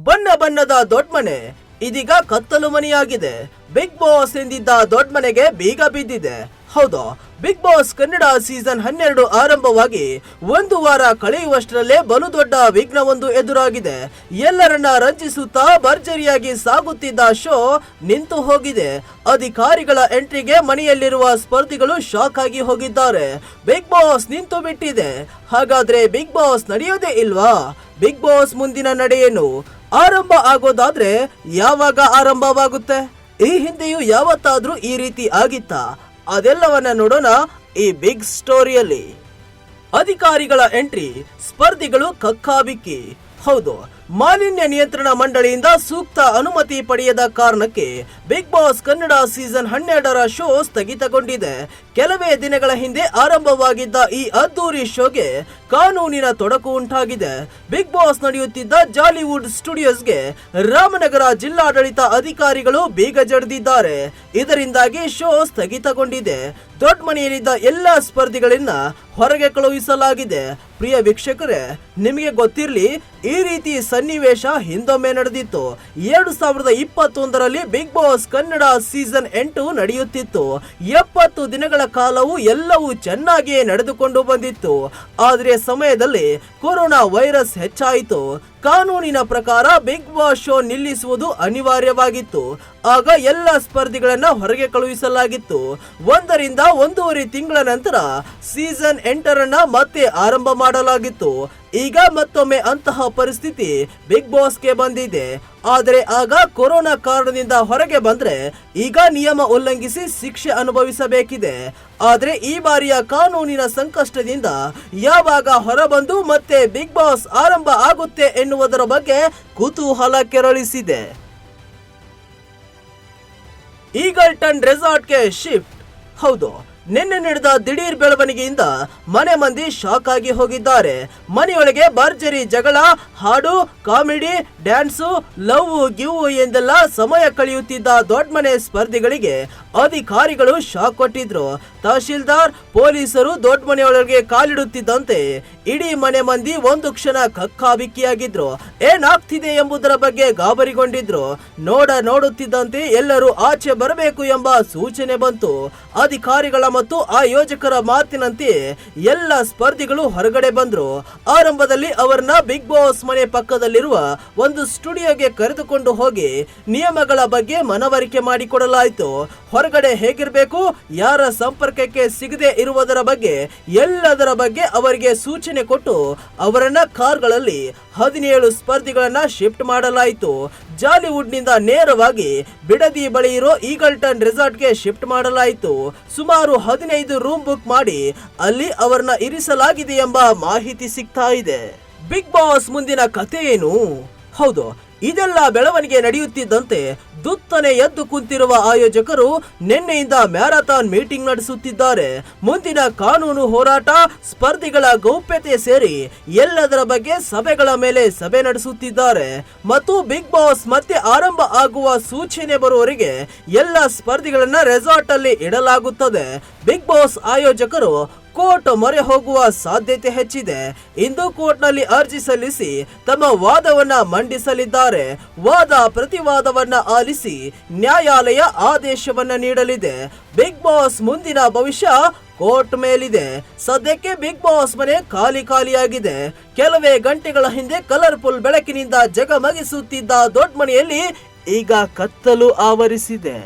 ಬಣ್ಣ ಬಣ್ಣದ ದೊಡ್ಮನೆ ಇದೀಗ ಕತ್ತಲು ಮನೆಯಾಗಿದೆ. ಬಿಗ್ ಬಾಸ್ ಎಂದಿದ್ದ ದೊಡ್ಮನೆಗೆ ಬೀಗ ಬಿದ್ದಿದೆ. ಹೌದು, ಬಿಗ್ ಬಾಸ್ ಕನ್ನಡ ಸೀಸನ್ 12 ಆರಂಭವಾಗಿ ಒಂದು ವಾರ ಕಳೆಯುವಷ್ಟರಲ್ಲೇ ಬಲು ದೊಡ್ಡ ವಿಘ್ನವೊಂದು ಎದುರಾಗಿದೆ. ಎಲ್ಲರನ್ನ ರಂಜಿಸುತ್ತಾ ಭರ್ಜರಿಯಾಗಿ ಸಾಗುತ್ತಿದ್ದ ಶೋ ನಿಂತು ಹೋಗಿದೆ. ಅಧಿಕಾರಿಗಳ ಎಂಟ್ರಿಗೆ ಮನೆಯಲ್ಲಿರುವ ಸ್ಪರ್ಧಿಗಳು ಶಾಕ್ ಆಗಿ ಹೋಗಿದ್ದಾರೆ. ಬಿಗ್ ಬಾಸ್ ನಿಂತು ಬಿಟ್ಟಿದೆ. ಹಾಗಾದ್ರೆ ಬಿಗ್ ಬಾಸ್ ನಡೆಯೋದೇ ಇಲ್ವಾ? ಬಿಗ್ ಬಾಸ್ ಮುಂದಿನ ನಡೆಯೇನು? ಆರಂಭ ಆಗೋದಾದ್ರೆ ಯಾವಾಗ ಆರಂಭವಾಗುತ್ತೆ? ಈ ಹಿಂದೆಯೂ ಯಾವತ್ತಾದ್ರೂ ಈ ರೀತಿ ಆಗಿತ್ತಾ? ಅದೆಲ್ಲವನ್ನ ನೋಡೋಣ ಈ ಬಿಗ್ ಸ್ಟೋರಿಯಲ್ಲಿ. ಅಧಿಕಾರಿಗಳ ಎಂಟ್ರಿ, ಸ್ಪರ್ಧಿಗಳು ಕಕ್ಕಾಬಿಕ್ಕಿ. ಹೌದು, ಮಾಲಿನ್ಯ ನಿಯಂತ್ರಣ ಮಂಡಳಿಯಿಂದ ಸೂಕ್ತ ಅನುಮತಿ ಪಡೆಯದ ಕಾರಣಕ್ಕೆ ಬಿಗ್ ಬಾಸ್ ಕನ್ನಡ ಸೀಸನ್ 12ರ ಶೋ ಸ್ಥಗಿತಗೊಂಡಿದೆ. ಕೆಲವೇ ದಿನಗಳ ಹಿಂದೆ ಆರಂಭವಾಗಿದ್ದ ಈ ಅದ್ದೂರಿ ಶೋಗೆ ಕಾನೂನಿನ ತೊಡಕು ಉಂಟಾಗಿದೆ. ಬಿಗ್ ಬಾಸ್ ನಡೆಯುತ್ತಿದ್ದ ಜಾಲಿವುಡ್ ಸ್ಟುಡಿಯೋಸ್ಗೆ ರಾಮನಗರ ಜಿಲ್ಲಾಡಳಿತ ಅಧಿಕಾರಿಗಳು ಬೀಗ ಜಡಿದಿದ್ದಾರೆ. ಇದರಿಂದಾಗಿ ಶೋ ಸ್ಥಗಿತಗೊಂಡಿದೆ. ದೊಡ್ಡ ಮನೆಯಲ್ಲಿದ್ದ ಎಲ್ಲಾ ಸ್ಪರ್ಧಿಗಳನ್ನ ಹೊರಗೆ ಕಳುಹಿಸಲಾಗಿದೆ. ಪ್ರಿಯ ವೀಕ್ಷಕರೇ, ನಿಮಗೆ ಗೊತ್ತಿರಲಿ, ಈ ರೀತಿ ಸನ್ನಿವೇಶ ಹಿಂದೊಮ್ಮೆ ನಡೆದಿತ್ತು. 2021ರಲ್ಲಿ ಬಿಗ್ ಬಾಸ್ ಕನ್ನಡ ಸೀಸನ್ 8 ನಡೆಯುತ್ತಿತ್ತು. 70 ದಿನಗಳ ಕಾಲವು ಎಲ್ಲವೂ ಚೆನ್ನಾಗಿಯೇ ನಡೆದುಕೊಂಡು ಬಂದಿತ್ತು. ಆದರೆ ಸಮಯದಲ್ಲಿ ಕೊರೋನಾ ವೈರಸ್ ಹೆಚ್ಚಾಯಿತು. ಕಾನೂನಿನ ಪ್ರಕಾರ ಬಿಗ್ ಬಾಸ್ ಶೋ ನಿಲ್ಲಿಸುವುದು ಅನಿವಾರ್ಯವಾಗಿತ್ತು. ಆಗ ಎಲ್ಲ ಸ್ಪರ್ಧಿಗಳನ್ನ ಹೊರಗೆ ಕಳುಹಿಸಲಾಗಿತ್ತು. 1 ರಿಂದ 1.5 ತಿಂಗಳ ನಂತರ ಸೀಸನ್ 8ರನ್ನ ಮತ್ತೆ ಆರಂಭ ಮಾಡಲಾಗಿತ್ತು. ಈಗ ಮತ್ತೊಮ್ಮೆ ಅಂತಹ ಪರಿಸ್ಥಿತಿ ಬಿಗ್ ಬಾಸ್ಗೆ ಬಂದಿದೆ. ಆದರೆ ಆಗ ಕೊರೋನಾ ಕಾರಣದಿಂದ ಹೊರಗೆ ಬಂದ್ರೆ ಈಗ ನಿಯಮ ಉಲ್ಲಂಘಿಸಿ ಶಿಕ್ಷೆ ಅನುಭವಿಸಬೇಕಿದೆ. ಆದ್ರೆ ಈ ಬಾರಿಯ ಕಾನೂನಿನ ಸಂಕಷ್ಟದಿಂದ ಯಾವಾಗ ಹೊರಬಂದು ಮತ್ತೆ ಬಿಗ್ ಬಾಸ್ ಆರಂಭ ಆಗುತ್ತೆ ಎನ್ನುವುದರ ಬಗ್ಗೆ ಕುತೂಹಲ ಕೆರಳಿಸಿದೆ. ಈಗಲ್ಟನ್ ರೆಸಾರ್ಟ್ಗೆ ಶಿಫ್ಟ್. ಹೌದು, ನಿನ್ನೆ ನಡೆದ ದಿಢೀರ್ ಬೆಳವಣಿಗೆಯಿಂದ ಮನೆ ಮಂದಿ ಶಾಕ್ ಆಗಿ ಹೋಗಿದ್ದಾರೆ. ಮನೆಯೊಳಗೆ ಭರ್ಜರಿ ಜಗಳ, ಹಾಡು, ಕಾಮಿಡಿ, ಡ್ಯಾನ್ಸು, ಲವ್ ಗಿವ್ ಎಂದೆಲ್ಲ ಸಮಯ ಕಳೆಯುತ್ತಿದ್ದ ದೊಡ್ಡ ಮನೆ ಸ್ಪರ್ಧಿಗಳಿಗೆ ಅಧಿಕಾರಿಗಳು ಶಾಕ್ ಕೊಟ್ಟಿದ್ರು. ತಹಶೀಲ್ದಾರ್, ಪೊಲೀಸರು ದೊಡ್ಡ ಮನೆಯೊಳಗೆ ಕಾಲಿಡುತ್ತಿದ್ದಂತೆ ಇಡೀ ಮನೆ ಮಂದಿ ಒಂದು ಕ್ಷಣ ಕಕ್ಕಾಬಿಕ್ಕಿಯಾಗಿದ್ರು. ಏನಾಗ್ತಿದೆ ಎಂಬುದರ ಬಗ್ಗೆ ಗಾಬರಿಗೊಂಡಿದ್ರು. ನೋಡುತ್ತಿದ್ದಂತೆ ಎಲ್ಲರೂ ಆಚೆ ಬರಬೇಕು ಎಂಬ ಸೂಚನೆ ಬಂತು. ಅಧಿಕಾರಿಗಳ ಮತ್ತು ಆಯೋಜಕರ ಮಾತಿನಂತೆ ಎಲ್ಲ ಸ್ಪರ್ಧಿಗಳು ಹೊರಗಡೆ ಬಂದ್ರು. ಆರಂಭದಲ್ಲಿ ಅವರನ್ನ ಬಿಗ್ ಬಾಸ್ ಮನೆ ಪಕ್ಕದಲ್ಲಿರುವ ಒಂದು ಸ್ಟುಡಿಯೋಗೆ ಕರೆದುಕೊಂಡು ಹೋಗಿ ನಿಯಮಗಳ ಬಗ್ಗೆ ಮನವರಿಕೆ ಮಾಡಿಕೊಡಲಾಯಿತು. ಹೊರಗಡೆ ಹೇಗಿರಬೇಕು, ಯಾರ ಸಂಪರ್ಕಕ್ಕೆ ಸಿಗದೆ ಇರುವುದರ ಬಗ್ಗೆ ಎಲ್ಲದರ ಬಗ್ಗೆ ಅವರಿಗೆ ಸೂಚನೆ ಕೊಟ್ಟು ಅವರನ್ನ ಕಾರ್ಗಳಲ್ಲಿ 17 ಸ್ಪರ್ಧಿಗಳನ್ನ ಶಿಫ್ಟ್ ಮಾಡಲಾಯಿತು. ಜಾಲಿವುಡ್ ನಿಂದ ನೇರವಾಗಿ ಬಿಡದಿ ಬಳಿ ಇರೋ ಈಗಲ್ಟನ್ ರೆಸಾರ್ಟ್ಗೆ ಶಿಫ್ಟ್ ಮಾಡಲಾಯಿತು. ಸುಮಾರು 15 ರೂಮ್ ಬುಕ್ ಮಾಡಿ ಅಲ್ಲಿ ಅವರನ್ನ ಇರಿಸಲಾಗಿದೆ ಎಂಬ ಮಾಹಿತಿ ಸಿಗ್ತಾ ಇದೆ. ಬಿಗ್ ಬಾಸ್ ಮುಂದಿನ ಕಥೆ ಏನು? ಹೌದು, ಇದೆಲ್ಲ ಬೆಳವಣಿಗೆ ನಡೆಯುತ್ತಿದ್ದಂತೆ ದುತ್ತನೆ ಎದ್ದು ಕುಂತಿರುವ ಆಯೋಜಕರು ನಿನ್ನೆಯಿಂದ ಮ್ಯಾರಥಾನ್ ಮೀಟಿಂಗ್ ನಡೆಸುತ್ತಿದ್ದಾರೆ. ಮುಂದಿನ ಕಾನೂನು ಹೋರಾಟ, ಸ್ಪರ್ಧಿಗಳ ಗೌಪ್ಯತೆ ಸೇರಿ ಎಲ್ಲದರ ಬಗ್ಗೆ ಸಭೆಗಳ ಮೇಲೆ ಸಭೆ ನಡೆಸುತ್ತಿದ್ದಾರೆ. ಮತ್ತು ಬಿಗ್ ಬಾಸ್ ಮತ್ತೆ ಆರಂಭ ಆಗುವ ಸೂಚನೆ ಬರುವವರೆಗೆ ಎಲ್ಲ ಸ್ಪರ್ಧಿಗಳನ್ನ ರೆಸಾರ್ಟ್ ಅಲ್ಲಿ ಇಡಲಾಗುತ್ತದೆ. ಬಿಗ್ ಬಾಸ್ ಆಯೋಜಕರು ಕೋರ್ಟ್ ಮೊರೆ ಹೋಗುವ ಸಾಧ್ಯತೆ ಹೆಚ್ಚಿದೆ. ಇಂದು ಕೋರ್ಟ್ನಲ್ಲಿ ಅರ್ಜಿ ಸಲ್ಲಿಸಿ ತಮ್ಮ ವಾದವನ್ನ ಮಂಡಿಸಲಿದ್ದಾರೆ. ವಾದ ಪ್ರತಿವಾದವನ್ನ ಆಲಿಸಿ ನ್ಯಾಯಾಲಯ ಆದೇಶವನ್ನ ನೀಡಲಿದೆ. ಬಿಗ್ ಬಾಸ್ ಮುಂದಿನ ಭವಿಷ್ಯ ಕೋರ್ಟ್ ಮೇಲಿದೆ. ಸದ್ಯಕ್ಕೆ ಬಿಗ್ ಬಾಸ್ ಮನೆ ಖಾಲಿಯಾಗಿದೆ. ಕೆಲವೇ ಗಂಟೆಗಳ ಹಿಂದೆ ಕಲರ್ಫುಲ್ ಬೆಳಕಿನಿಂದ ಜಗಮಗಿಸುತ್ತಿದ್ದ ದೊಡ್ಡ ಮನೆಯಲ್ಲಿ ಈಗ ಕತ್ತಲು ಆವರಿಸಿದೆ.